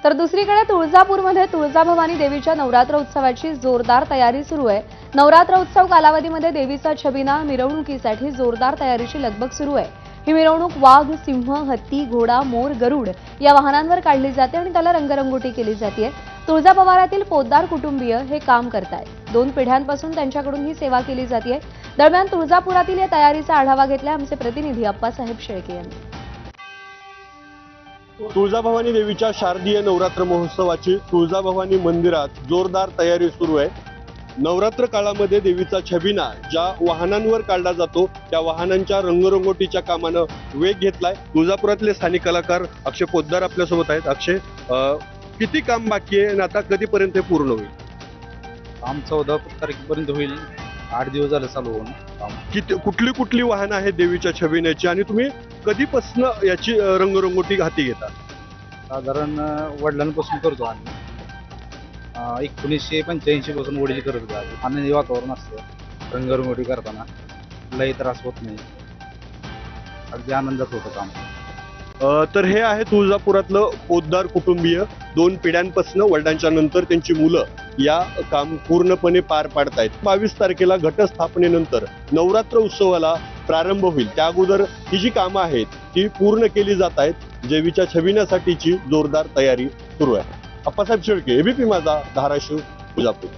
तर दुसरीकडे तुळजापूरमध्ये तुळजाभवानी देवीच्या नवरात्र उत्सवाची जोरदार तयारी सुरू आहे। नवरात्र उत्सव कालावधीमध्ये देवीचा छबिना मिरवणुकीसाठी जोरदार तयारीची लगबग सुरू आहे। ही मिरवणूक वाघ, सिंह, हत्ती, घोडा, मोर, गरुड या वाहनांवर काढली जाते आणि त्याला रंगरंगोटी केली जाते। तुळजाभवानीतील पोद्दार कुटुंबीय हे काम करतायत। 2 पिढ्यांपासून त्यांच्याकडून ही सेवा केली जाते। दरम्यान तुळजापुरातील या तयारीचा आढावा घेतला आमचे प्रतिनिधी अप्पासाहेब शेळके यांनी। तुळजाभवानी देवीच्या शारदीय नवरात्र महोत्सवाची तुळजाभवानी मंदिरात जोरदार तयारी सुरू आहे। नवरात्र काळामध्ये देवीचा छबिना ज्या वाहनांवर काढला जातो त्या वाहनांच्या रंगरंगोटीच्या कामानं वेग घेतलाय। तुळजापुरातले स्थानिक कलाकार अक्षय पोद्दार आपल्यासोबत आहेत। अक्षय, किती काम बाकी आहे आणि आता कधीपर्यंत हे पूर्ण होईल? काम 14 तारखेपर्यंत होईल। 8 दिवस झाले चालू होऊन काम। कुठली वाहनं आहेत देवीच्या छबिन्याची आणि तुम्ही कधीपासून याची रंगरंगोटी हाती घेता? साधारण वडिलांपासून करतो आम्ही। 1985 पासून वडील करत होते। आनंदी वातावरण असतं रंगरंगोटी करताना, लई त्रास होत नाही, अगदी आनंदात होतं काम। तर हे आहे तुळजापुरातलं पोद्दार कुटुंबीय। 2 पिढ्यांपासून वडिलांच्या नंतर त्यांची मुलं या काम पूर्णपणे पार पाडतायत। 22 तारखेला घटस्थापनेनंतर नवरात्र उत्सवाला प्रारंभ होईल। त्या अगोदर ही जी कामं आहेत ती पूर्ण केली जात आहेत। देवीच्या छबिन्यासाठीची जोरदार तयारी सुरू आहे। अप्पासाहेब शेळके, एबीपी माझा, धाराशिव, तुळजापूर।